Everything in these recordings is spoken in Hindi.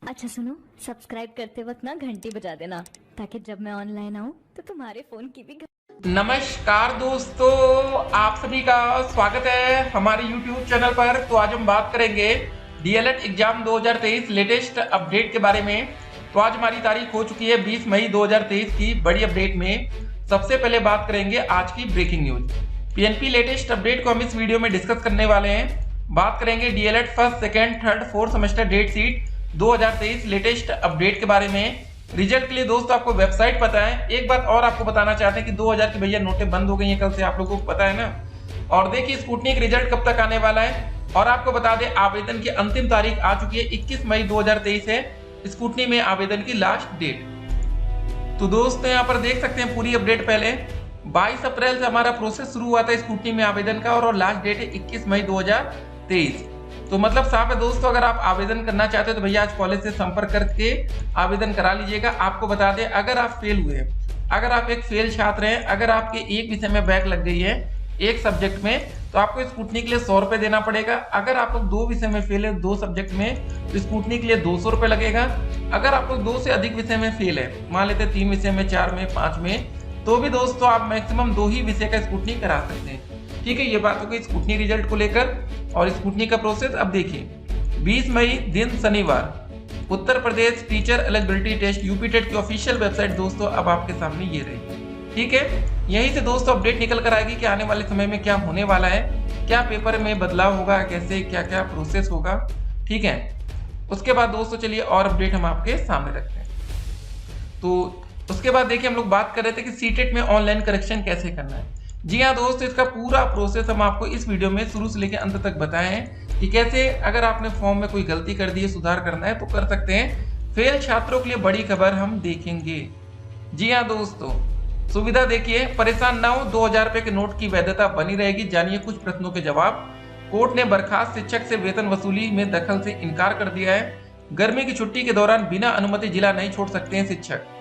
अच्छा सुनो, सब्सक्राइब करते वक्त ना घंटी बजा देना ताकि जब मैं ऑनलाइन आऊँ तो तुम्हारे फोन की भी नमस्कार दोस्तों, आप सभी का स्वागत है हमारे YouTube चैनल पर। तो आज हम बात करेंगे डीएलएड एग्जाम 2023 लेटेस्ट अपडेट के बारे में। तो आज हमारी तारीख हो चुकी है 20 मई 2023 की बड़ी अपडेट में। सबसे पहले बात करेंगे आज की breaking news. PNP latest update को हम इस वीडियो में डिस्कस करने वाले हैं। बात करेंगे DElEd first, second, third, fourth semester date sheet 2023 latest update के बारे में। रिजल्ट के लिए दोस्तों आपको वेबसाइट पता है। एक बात और आपको बताना चाहते हैं कि 2000 की भैया नोटें बंद हो गई हैं कल से, आप लोगों को पता है ना। और देखिए स्कूटनी का रिजल्ट कब तक आने वाला है। और आपको बता दें आवेदन की अंतिम तारीख आ चुकी है, 21 मई 2023 है स्कूटनी में आवेदन की लास्ट डेट। तो दोस्तों यहाँ पर देख सकते हैं पूरी अपडेट। पहले 22 अप्रैल से हमारा प्रोसेस शुरू हुआ था स्कूटनी में आवेदन का और लास्ट डेट है 21 मई 2023। तो मतलब साफ है दोस्तों, अगर आप आवेदन करना चाहते हो तो भैया आज कॉलेज से संपर्क करके आवेदन करा लीजिएगा। आपको बता दें अगर आप फेल हुए, अगर आप एक फेल छात्र हैं, अगर आपके एक विषय में बैक लग गई है एक सब्जेक्ट में, तो आपको स्कूटनी के लिए 100 रुपये देना पड़ेगा। अगर आप लोग 2 विषय में फेल है 2 सब्जेक्ट में, तो स्कूटनी के लिए 200 रुपये लगेगा। अगर आप लोग 2 से अधिक विषय में फेल है, मान लेते 3 विषय में, 4 में, 5 में, तो भी दोस्तों आप मैक्सिमम 2 ही विषय का स्कूटनी करा सकते हैं। ठीक है, ये बात हो गई स्कूटनी रिजल्ट को लेकर और स्कूटनी का प्रोसेस। अब देखिए 20 मई दिन शनिवार Uttar Pradesh teacher eligibility test UP TET की ऑफिशियल वेबसाइट दोस्तों अब आपके सामने ये रही। ठीक है, यहीं से दोस्तों अपडेट निकल कर आएगी कि आने वाले समय में क्या होने वाला है, क्या पेपर में बदलाव होगा, कैसे क्या क्या प्रोसेस होगा। ठीक है, उसके बाद दोस्तों चलिए और अपडेट हम आपके सामने रखते हैं। तो उसके बाद देखिए हम लोग बात कर रहे थे कि सीटेट में ऑनलाइन करेक्शन कैसे करना है। जी हाँ दोस्तों, इसका पूरा प्रोसेस हम आपको इस वीडियो में शुरू से लेकर अंत तक बताए हैं कि कैसे अगर आपने फॉर्म में कोई गलती कर दी है, सुधार करना है तो कर सकते हैं। फेल छात्रों के लिए बड़ी खबर हम देखेंगे। जी हाँ दोस्तों, सुविधा देखिए, परेशान ना हो, 2000 रुपए के नोट की वैधता बनी रहेगी। जानिए कुछ प्रश्नों के जवाब। कोर्ट ने बर्खास्त शिक्षक से वेतन वसूली में दखल से इनकार कर दिया है। गर्मी की छुट्टी के दौरान बिना अनुमति जिला नहीं छोड़ सकते हैं शिक्षक।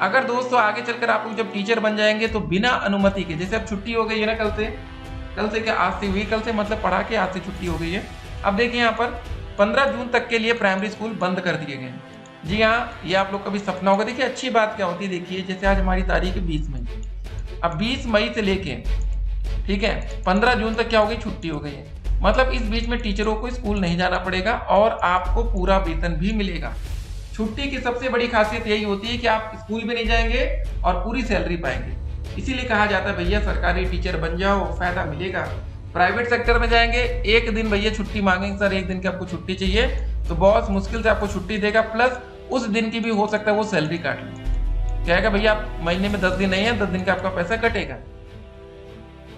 अगर दोस्तों आगे चलकर आप लोग जब टीचर बन जाएंगे तो बिना अनुमति के, जैसे अब छुट्टी हो गई है ना कल से क्या आज से हुई, कल से मतलब पढ़ा के आज से छुट्टी हो गई है। अब देखिए यहाँ पर 15 जून तक के लिए प्राइमरी स्कूल बंद कर दिए गए हैं। जी हाँ, ये आप लोग का भी सपना होगा। देखिए अच्छी बात क्या होती है, देखिए जैसे आज हमारी तारीख है 20 मई, अब 20 मई से लेके ठीक है 15 जून तक क्या हो गई, छुट्टी हो गई है। मतलब इस बीच में टीचरों को स्कूल नहीं जाना पड़ेगा और आपको पूरा वेतन भी मिलेगा। छुट्टी की सबसे बड़ी खासियत यही होती है कि आप स्कूल भी नहीं जाएंगे और पूरी सैलरी पाएंगे। इसीलिए कहा जाता है भैया सरकारी टीचर बन जाओ, फायदा मिलेगा। प्राइवेट सेक्टर में जाएंगे, एक दिन भैया छुट्टी मांगेंगे, सर एक दिन की आपको छुट्टी चाहिए, तो बॉस मुश्किल से आपको छुट्टी देगा, प्लस उस दिन की भी हो सकता है वो सैलरी काट ले। कहेगा भैया आप महीने में 10 दिन नहीं है, 10 दिन का आपका पैसा कटेगा।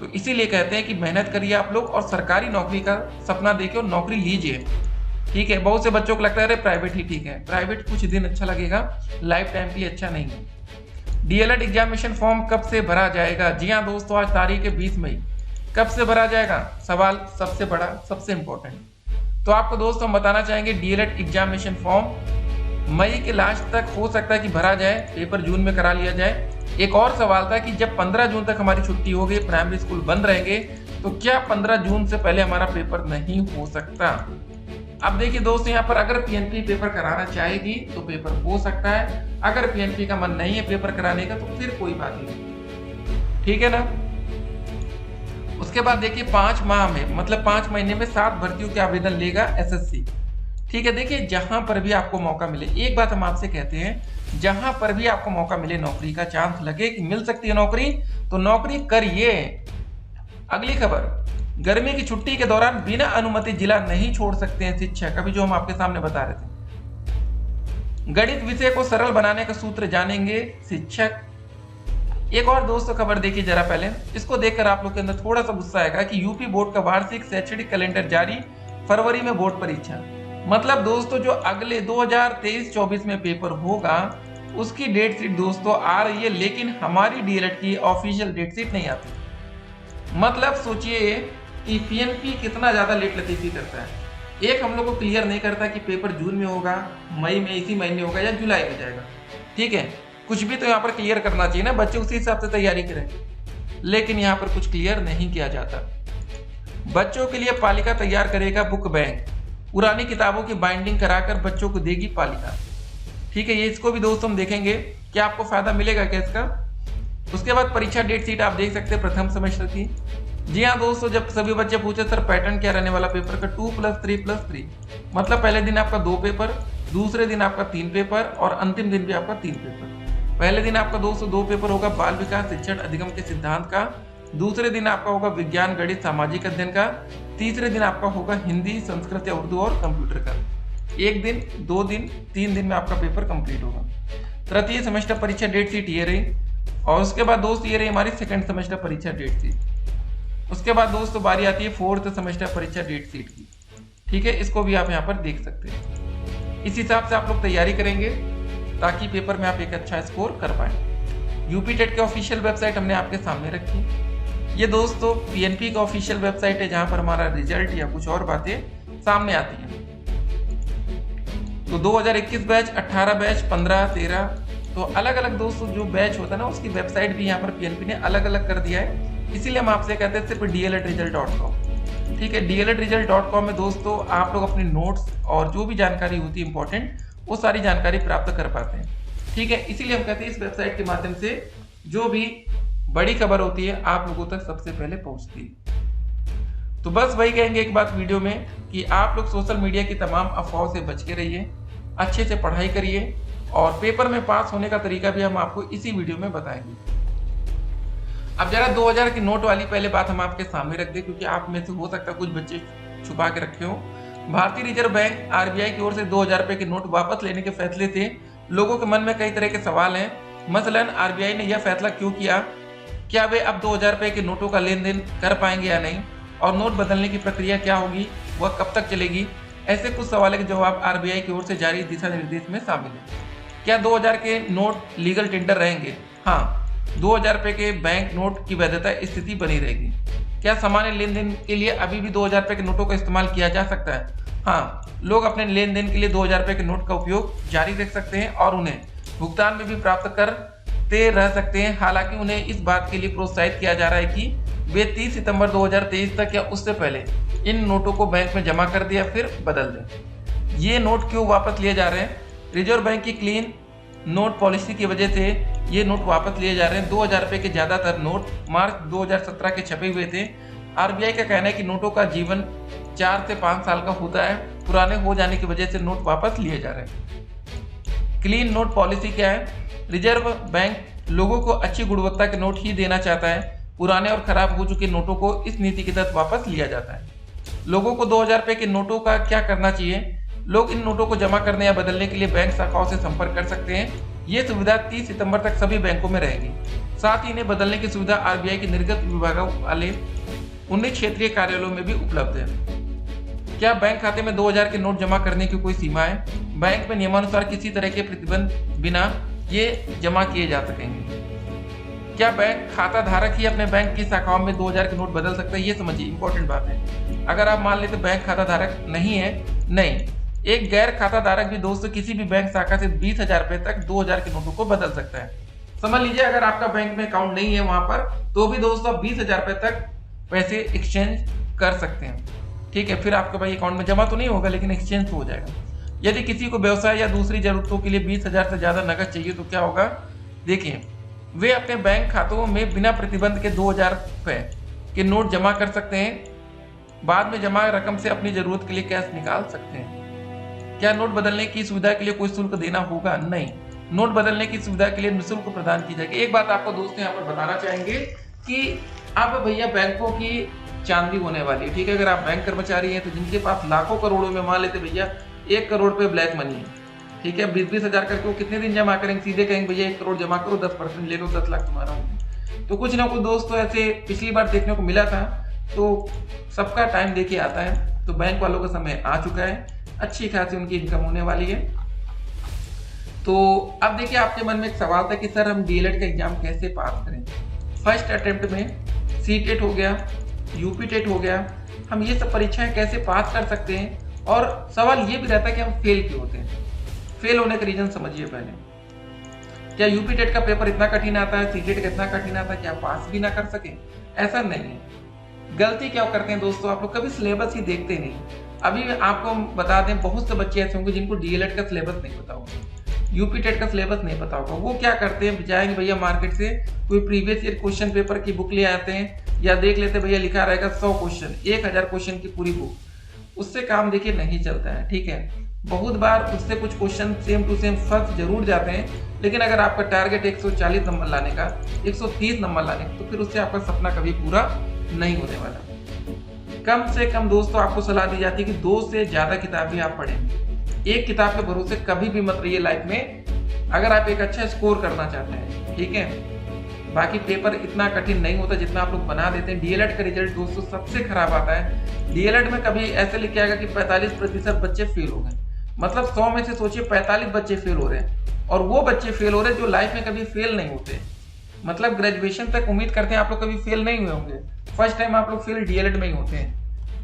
तो इसीलिए कहते हैं कि मेहनत करिए आप लोग और सरकारी नौकरी का सपना देखिए और नौकरी लीजिए। ठीक है, बहुत से बच्चों को लगता है अरे प्राइवेट ही ठीक है। प्राइवेट कुछ दिन अच्छा लगेगा, लाइफ टाइम के लिए अच्छा नहीं है। डीएलएड एग्जामिनेशन फॉर्म कब से भरा जाएगा। जी हाँ दोस्तों, आज तारीख है 20 मई। कब से भरा जाएगा, सवाल सबसे बड़ा, सबसे इंपॉर्टेंट। तो आपको दोस्तों हम बताना चाहेंगे डीएलएड एग्जामिनेशन फॉर्म मई के लास्ट तक हो सकता है कि भरा जाए, पेपर जून में करा लिया जाए। एक और सवाल था कि जब 15 जून तक हमारी छुट्टी हो गई, प्राइमरी स्कूल बंद रहेंगे, तो क्या 15 जून से पहले हमारा पेपर नहीं हो सकता। अब देखिए दोस्तों यहाँ पर अगर पीएनपी पेपर कराना चाहेगी तो पेपर हो सकता है। अगर पीएनपी का मन नहीं है पेपर कराने का तो फिर कोई बात नहीं। ठीक है ना। उसके बाद देखिए 5 माह में, मतलब 5 महीने में 7 भर्तियों के आवेदन लेगा एसएससी। ठीक है, देखिए जहां पर भी आपको मौका मिले, एक बात हम आपसे कहते हैं, जहां पर भी आपको मौका मिले, नौकरी का चांस लगे कि मिल सकती है नौकरी, तो नौकरी करिए। अगली खबर, गर्मी की छुट्टी के दौरान बिना अनुमति जिला नहीं छोड़ सकते हैं शिक्षक। अभी जो हम आपके सामने बता रहे थे, गणित विषय को सरल बनाने का सूत्र जानेंगे शिक्षक। एक और दोस्तों खबर देखिए जरा पहले, इसको देखकर आप लोग के अंदर थोड़ा सा गुस्सा आएगा कि यूपी बोर्ड का वार्षिक शैक्षणिक कैलेंडर जारी, फरवरी में बोर्ड परीक्षा। मतलब दोस्तों जो अगले 2023-24 में पेपर होगा उसकी डेट शीट दोस्तों आ रही है, लेकिन हमारी डीएलएड की ऑफिशियल डेट शीट नहीं आती। मतलब सोचिए कि पीएनपी कितना ज्यादा लेट लतीफी करता है। एक हम लोग को क्लियर नहीं करता कि पेपर जून में होगा, मई में, इसी महीने होगा या जुलाई में जाएगा। ठीक है, कुछ भी तो यहाँ पर क्लियर करना चाहिए ना, बच्चे उसी हिसाब से तैयारी करें। लेकिन यहाँ पर कुछ क्लियर नहीं किया जाता। बच्चों के लिए पालिका तैयार करेगा बुक बैंक, पुरानी किताबों की बाइंडिंग कराकर बच्चों को देगी पालिका। ठीक है, ये इसको भी दोस्तों हम देखेंगे कि आपको फायदा मिलेगा क्या इसका। उसके बाद परीक्षा डेट शीट आप देख सकते हैं प्रथम सेमेस्टर की। जी हाँ दोस्तों, जब सभी बच्चे पूछे सर पैटर्न क्या रहने वाला पेपर का, 2+3+3, मतलब पहले दिन आपका 2 पेपर, दूसरे दिन आपका 3 पेपर और अंतिम दिन भी आपका 3 पेपर। पहले दिन आपका दोस्तों 2 पेपर होगा बाल विकास शिक्षण अधिगम के सिद्धांत का, दूसरे दिन आपका होगा विज्ञान गणित सामाजिक अध्ययन का, तीसरे दिन आपका होगा हिंदी संस्कृत या उर्दू और कंप्यूटर का। 1 दिन 2 दिन 3 दिन में आपका पेपर कंप्लीट होगा। तृतीय सेमेस्टर परीक्षा डेट शीट ये रही, और उसके बाद दोस्त ये रही हमारी सेकंड सेमेस्टर परीक्षा डेट शीट। उसके बाद दोस्तों बारी आती है फोर्थ सेमेस्टर परीक्षा डेट शीट की। ठीक है, इसको भी आप यहाँ पर देख सकते हैं। इस हिसाब से आप लोग तैयारी करेंगे ताकि पेपर में आप एक अच्छा स्कोर कर पाए। यूपी टेट के ऑफिशियल वेबसाइट हमने आपके सामने रखी। ये दोस्तों पीएनपी का ऑफिशियल वेबसाइट है जहां पर हमारा रिजल्ट या कुछ और बातें सामने आती हैं। तो 2021 बैच, 18 बैच, 15, 13, तो अलग अलग दोस्तों जो बैच होता है ना उसकी वेबसाइट भी यहाँ पर पीएनपी ने अलग अलग कर दिया है। इसीलिए हम आपसे कहते हैं सिर्फ dltresult.com। ठीक है, dltresult.com में दोस्तों आप लोग अपने नोट्स और जो भी जानकारी होती है इंपॉर्टेंट वो सारी जानकारी प्राप्त कर पाते हैं। ठीक है, इसीलिए हम कहते हैं इस वेबसाइट के माध्यम से जो भी बड़ी खबर होती है आप लोगों तक सबसे पहले पहुंचती है। तो बस वही कहेंगे एक बात वीडियो में कि आप लोग सोशल मीडिया की तमाम अफवाहों से बच के रहिए, अच्छे से पढ़ाई करिए, और पेपर में पास होने का तरीका भी हम आपको इसी वीडियो में बताएंगे। अब जरा 2000 की नोट वाली पहले बात हम आपके सामने रख दें, क्योंकि आप में से हो सकता है कुछ बच्चे छुपा के रखे हो। भारतीय रिजर्व बैंक आरबीआई की ओर से 2000 रुपए के नोट वापस लेने के फैसले से लोगों के मन में कई तरह के सवाल हैं। मसलन आरबीआई ने यह फैसला क्यों किया, क्या वे अब 2000 रुपए के नोटों का लेन देन कर पाएंगे या नहीं, और नोट बदलने की प्रक्रिया क्या होगी, वह कब तक चलेगी। ऐसे कुछ सवालों के जवाब आरबीआई की ओर से जारी दिशा निर्देश में शामिल है। क्या 2000 के नोट लीगल टेंडर रहेंगे? हाँ, 2000 रुपए के बैंक नोट की वैधता स्थिति बनी रहेगी। क्या सामान्य लेन देन के लिए अभी भी 2000 रुपए के नोटों का इस्तेमाल किया जा सकता है? हाँ, लोग अपने लेन देन के लिए 2000 रुपए के नोट का उपयोग जारी रख सकते हैं और उन्हें भुगतान में भी प्राप्त करते रह सकते हैं। हालांकि उन्हें इस बात के लिए प्रोत्साहित किया जा रहा है कि वे 30 सितंबर 2023 तक या उससे पहले इन नोटों को बैंक में जमा कर दिया फिर बदल दें। ये नोट क्यों वापस लिए जा रहे हैं? रिजर्व बैंक की क्लीन नोट पॉलिसी की वजह से ये नोट वापस लिए जा रहे हैं। 2000 रुपए के ज्यादातर नोट मार्च 2017 के छपे हुए थे। आरबीआई का कहना है कि नोटों का जीवन 4 से 5 साल का होता है। पुराने हो जाने की वजह से नोट वापस लिए जा रहे हैं। क्लीन नोट पॉलिसी क्या है? रिजर्व बैंक लोगों को अच्छी गुणवत्ता के नोट ही देना चाहता है। पुराने और खराब हो चुके नोटों को इस नीति के तहत वापस लिया जाता है। लोगों को 2000 रुपए के नोटों का क्या करना चाहिए? लोग इन नोटों को जमा करने या बदलने के लिए बैंक शाखाओं से संपर्क कर सकते हैं। ये सुविधा 30 सितंबर तक सभी बैंकों में रहेगी। साथ ही इन्हें बदलने की सुविधा आरबीआई के निर्गत विभागों वाले 19 क्षेत्रीय कार्यालयों में भी उपलब्ध है। क्या बैंक खाते में 2000 के नोट जमा करने की कोई सीमा है? बैंक में नियमानुसार किसी तरह के प्रतिबंध बिना ये जमा किए जा सकेंगे। क्या बैंक खाता धारक ही अपने बैंक की शाखाओं में 2000 के नोट बदल सकता है? ये समझिए, इंपॉर्टेंट बात है। अगर आप मान लेते बैंक खाता धारक नहीं है, नहीं, एक गैर खाता धारक भी दोस्तों किसी भी बैंक शाखा से 20,000 रुपए तक 2000 के नोटों को बदल सकता है। समझ लीजिए अगर आपका बैंक में अकाउंट नहीं है वहां पर, तो भी दोस्तों आप 20,000 रुपए तक पैसे एक्सचेंज कर सकते हैं। ठीक है, फिर आपके भाई अकाउंट में जमा तो नहीं होगा लेकिन एक्सचेंज हो जाएगा। यदि किसी को व्यवसाय या दूसरी जरूरतों के लिए 20,000 से ज्यादा नकद चाहिए तो क्या होगा? देखिए, वे अपने बैंक खातों में बिना प्रतिबंध के 2000 रुपए के नोट जमा कर सकते हैं। बाद में जमा रकम से अपनी जरूरत के लिए कैश निकाल सकते हैं। क्या नोट बदलने की सुविधा के लिए कोई शुल्क देना होगा? नहीं, नोट बदलने की सुविधा के लिए निःशुल्क प्रदान की जाएगी। एक बात आपको दोस्तों यहाँ पर बताना चाहेंगे कि अब भैया बैंकों की चांदी होने वाली है। ठीक है, अगर आप बैंक कर्मचारी हैं तो जिनके पास लाखों करोड़ों में मान लेते भैया 1 करोड़ पे ब्लैक मनी है, ठीक है, 20-20 हजार करके वो कितने दिन जमा करेंगे? सीधे कहेंगे भैया 1 करोड़ जमा करो, 10% ले लो, 10 लाख तुम्हारा हो। तो कुछ ना कुछ दोस्तों ऐसे पिछली बार देखने को मिला था। तो सबका टाइम देखिए आता है, तो बैंक वालों का समय आ चुका है, अच्छी खासी उनकी इनकम होने वाली है। तो अब देखिए आपके मन में एक सवाल था कि सर हम डीएलएड का एग्जाम कैसे पास करें। फर्स्ट अटेम्प्ट में सीटेट हो गया, यूपी टेट हो गया, हम ये सब परीक्षाएं कैसे पास कर सकते हैं? और सवाल ये भी रहता है कि हम फेल क्यों होते हैं। फेल होने का रीजन समझिए पहले। क्या यूपी टेट का पेपर इतना कठिन आता है, सीटेट का इतना कठिन आता है कि आप पास भी ना कर सकें? ऐसा नहीं है। गलती क्या करते हैं दोस्तों, आप लोग कभी सिलेबस ही देखते नहीं। अभी आपको बता दें, बहुत से बच्चे ऐसे होंगे जिनको डीएलएड का सिलेबस नहीं पता होगा, यूपी टेट का सिलेबस नहीं पता होगा। वो क्या करते हैं, जाएंगे भैया मार्केट से कोई प्रीवियस ईयर क्वेश्चन पेपर की बुक ले आते हैं, या देख लेते भैया लिखा रहेगा 100 क्वेश्चन, 1000 क्वेश्चन की पूरी बुक, उससे काम देखिए नहीं चलता है। ठीक है, बहुत बार उससे कुछ क्वेश्चन सेम टू सेम फंस जरूर जाते हैं, लेकिन अगर आपका टारगेट 140 नंबर लाने का, 130 नंबर लाने का, तो फिर उससे आपका सपना कभी पूरा नहीं होने वाला। कम से कम दोस्तों आपको सलाह दी जाती है कि 2 से ज्यादा किताबें आप पढ़ें। एक किताब के भरोसे कभी भी मत रहिए लाइफ में, अगर आप एक अच्छा स्कोर करना चाहते हैं। ठीक है, बाकी पेपर इतना कठिन नहीं होता जितना आप लोग बना देते हैं। डीएलएड का रिजल्ट दोस्तों सबसे खराब आता है। डीएलएड में कभी ऐसे लिख के आएगा कि 45% बच्चे फेल हो गए, मतलब 100 में से सोचिए 45 बच्चे फेल हो रहे हैं, और वो बच्चे फेल हो रहे हैं जो लाइफ में कभी फेल नहीं होते। मतलब ग्रेजुएशन तक उम्मीद करते हैं आप लोग कभी फेल नहीं हुए होंगे, फर्स्ट टाइम आप लोग फेल डीएलएड में ही होते हैं।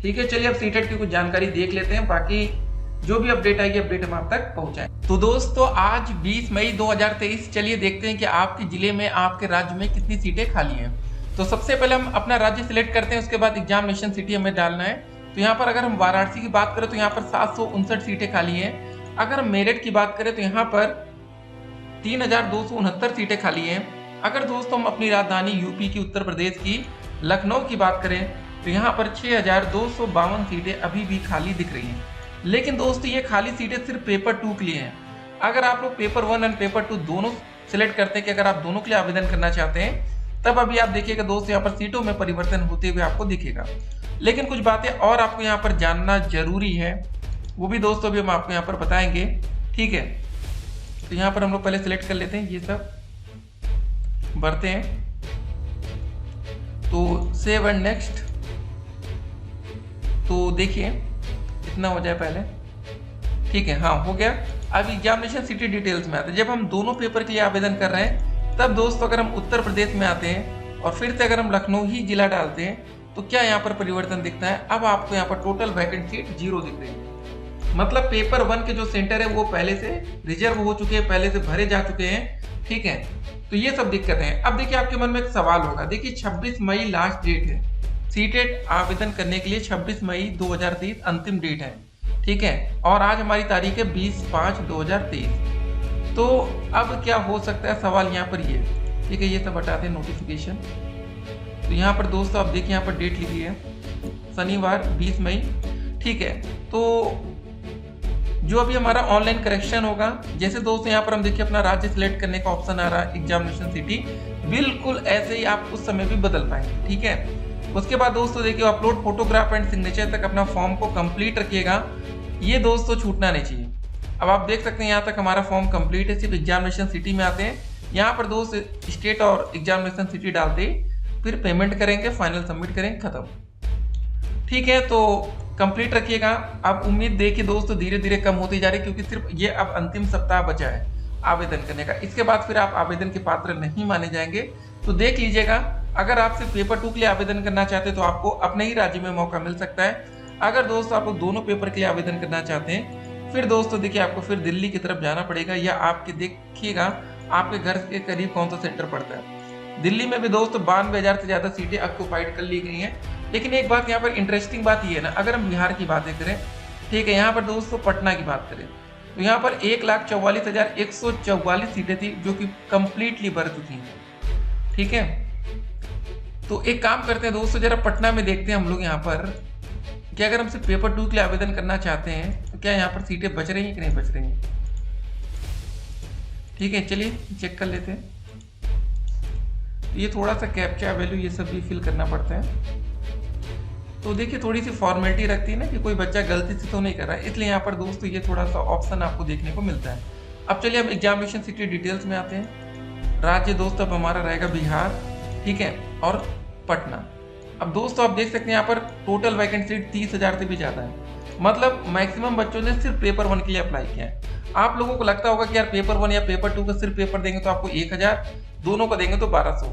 ठीक है, चलिए अब सीटेट की कुछ जानकारी देख लेते हैं, बाकी जो भी अपडेट आएगी अपडेट हम आप तक पहुंचाएं। तो दोस्तों आज 20 मई 2023, चलिए देखते हैं कि आपके जिले में, आपके राज्य में कितनी सीटें खाली हैं। तो सबसे पहले हम अपना राज्य सिलेक्ट करते हैं, उसके बाद एग्जामिनेशन सिटी हमें डालना है। तो यहाँ पर अगर हम वाराणसी की बात करें तो यहाँ पर 759 सीटें खाली हैं। अगर हम मेरठ की बात करें तो यहाँ पर 3269 सीटें खाली हैं। अगर दोस्तों हम अपनी राजधानी यूपी की, उत्तर प्रदेश की, लखनऊ की बात करें तो यहाँ पर 6252 सीटें अभी भी खाली दिख रही हैं। लेकिन दोस्तों ये खाली सीटें सिर्फ पेपर 2 के लिए हैं। अगर आप लोग पेपर 1 एंड पेपर 2 दोनों सिलेक्ट करते हैं कि अगर आप दोनों के लिए आवेदन करना चाहते हैं, तब अभी आप देखिएगा दोस्तों यहाँ पर सीटों में परिवर्तन होते हुए आपको दिखेगा। लेकिन कुछ बातें और आपको यहाँ पर जानना जरूरी है, वो भी दोस्तों अभी हम आपको यहाँ पर बताएंगे। ठीक है, तो यहाँ पर हम लोग पहले सिलेक्ट कर लेते हैं, ये सब भरते हैं, तो सेव एंड नेक्स्ट। तो देखिए इतना हो जाए पहले। ठीक है, हाँ हो गया। अब एग्जामिनेशन सिटी डिटेल्स में आते हैं। जब हम दोनों पेपर के लिए आवेदन कर रहे हैं, तब दोस्तों अगर हम उत्तर प्रदेश में आते हैं और फिर से अगर हम लखनऊ ही जिला डालते हैं, तो क्या यहाँ पर परिवर्तन दिखता है। अब आपको यहाँ पर टोटल वैकेंट सीट 0 दिख रही है। मतलब पेपर 1 के जो सेंटर है वो पहले से रिजर्व हो चुके हैं, पहले से भरे जा चुके हैं। ठीक है, तो ये सब दिक्कतें हैं। अब देखिए आपके मन में एक सवाल होगा, देखिए 26 मई लास्ट डेट है, सीटेट आवेदन करने के लिए 26 मई 2023 अंतिम डेट है। ठीक है, और आज हमारी तारीख है 20/5/2023। तो अब क्या हो सकता है, सवाल यहाँ पर ये। ठीक है, ये सब हटाते हैं नोटिफिकेशन। तो यहाँ पर दोस्तों आप देखिए यहाँ पर डेट लिखी है शनिवार 20 मई। ठीक है, तो जो अभी हमारा ऑनलाइन करेक्शन होगा, जैसे दोस्तों यहाँ पर हम देखिए अपना राज्य सिलेक्ट करने का ऑप्शन आ रहा है एग्जामिनेशन सिटी, बिल्कुल ऐसे ही आप उस समय भी बदल पाएंगे। ठीक है, उसके बाद दोस्तों देखिए अपलोड फोटोग्राफ एंड सिग्नेचर तक अपना फॉर्म को कंप्लीट रखिएगा, ये दोस्तों छूटना नहीं चाहिए। अब आप देख सकते हैं यहाँ तक हमारा फॉर्म कंप्लीट है। सिर्फ एग्जामिनेशन सिटी में आते हैं, यहाँ पर दोस्त स्टेट और एग्जामिनेशन सिटी डालते, फिर पेमेंट करेंगे, फाइनल सबमिट करेंगे, खत्म। ठीक है, तो कंप्लीट रखिएगा। अब उम्मीद देखिए दोस्तों धीरे धीरे कम होती जा रही है, क्योंकि सिर्फ ये अब अंतिम सप्ताह बचा है आवेदन करने का। इसके बाद फिर आप आवेदन के पात्र नहीं माने जाएंगे। तो देख लीजिएगा, अगर आप सिर्फ पेपर 2 के लिए आवेदन करना चाहते हैं तो आपको अपने ही राज्य में मौका मिल सकता है। अगर दोस्तों आप दोनों पेपर के लिए आवेदन करना चाहते हैं, फिर दोस्तों देखिए आपको फिर दिल्ली की तरफ जाना पड़ेगा, या आपके देखिएगा आपके घर के करीब कौन सा सेंटर पड़ता है। दिल्ली में भी दोस्तों 92,000 से ज्यादा सीटें ऑक्युपाइड कर ली गई हैं। लेकिन एक बात यहाँ पर इंटरेस्टिंग बात ये है ना, अगर हम बिहार की बातें करें, ठीक है, यहाँ पर दोस्तों पटना की बात करें तो यहाँ पर 1,44,144 सीटें थी जो कि कंप्लीटली भर चुकी हैं। ठीक है, तो एक काम करते हैं दोस्तों, जरा पटना में देखते हैं हम लोग यहाँ पर कि अगर हम सिर्फ पेपर 2 के लिए आवेदन करना चाहते हैं तो क्या यहाँ पर सीटें बच रही हैं कि नहीं बच रही हैं। ठीक है, चलिए चेक कर लेते हैं। ये थोड़ा सा कैप्चा वैल्यू ये सब भी फिल करना पड़ता है, तो देखिए थोड़ी सी फॉर्मेलिटी रखती है ना कि कोई बच्चा गलती से तो नहीं कर रहा है, इसलिए यहाँ पर दोस्तों ये थोड़ा सा ऑप्शन आपको देखने को मिलता है। अब चलिए हम एग्जामिनेशन सिटी डिटेल्स में आते हैं। राज्य दोस्तों अब हमारा रहेगा बिहार, ठीक है, और पटना। अब दोस्तों आप देख सकते हैं यहाँ पर टोटल वैकेंट सीट 30,000 से भी ज़्यादा है। मतलब मैक्सिमम बच्चों ने सिर्फ पेपर 1 के लिए अप्लाई किया है। आप लोगों को लगता होगा कि यार पेपर 1 या पेपर 2 का सिर्फ पेपर देंगे तो आपको 1,000, दोनों को देंगे तो 1,200।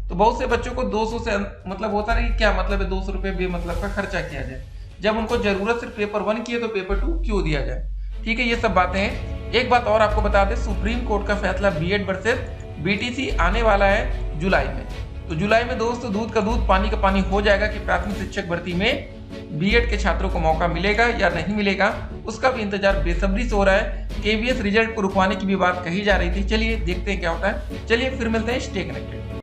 तो बहुत से बच्चों को 200 से मतलब होता है कि क्या मतलब है 200 रुपये बेमतलब का खर्चा किया जाए, जब उनको जरूरत सिर्फ पेपर 1 की है तो पेपर 2 क्यों दिया जाए। ठीक है, ये सब बातें हैं। एक बात और आपको बता दें, सुप्रीम कोर्ट का फैसला बीएड वर्सेस बीटीसी आने वाला है जुलाई में। तो जुलाई में दोस्तों दूध का दूध पानी का पानी हो जाएगा कि प्राथमिक शिक्षक भर्ती में बीएड के छात्रों को मौका मिलेगा या नहीं मिलेगा, उसका भी इंतजार बेसब्री से हो रहा है। केवीएस रिजल्ट को रुकवाने की भी बात कही जा रही थी। चलिए देखते हैं क्या होता है। चलिए फिर मिलते हैं, स्टे कनेक्टेड।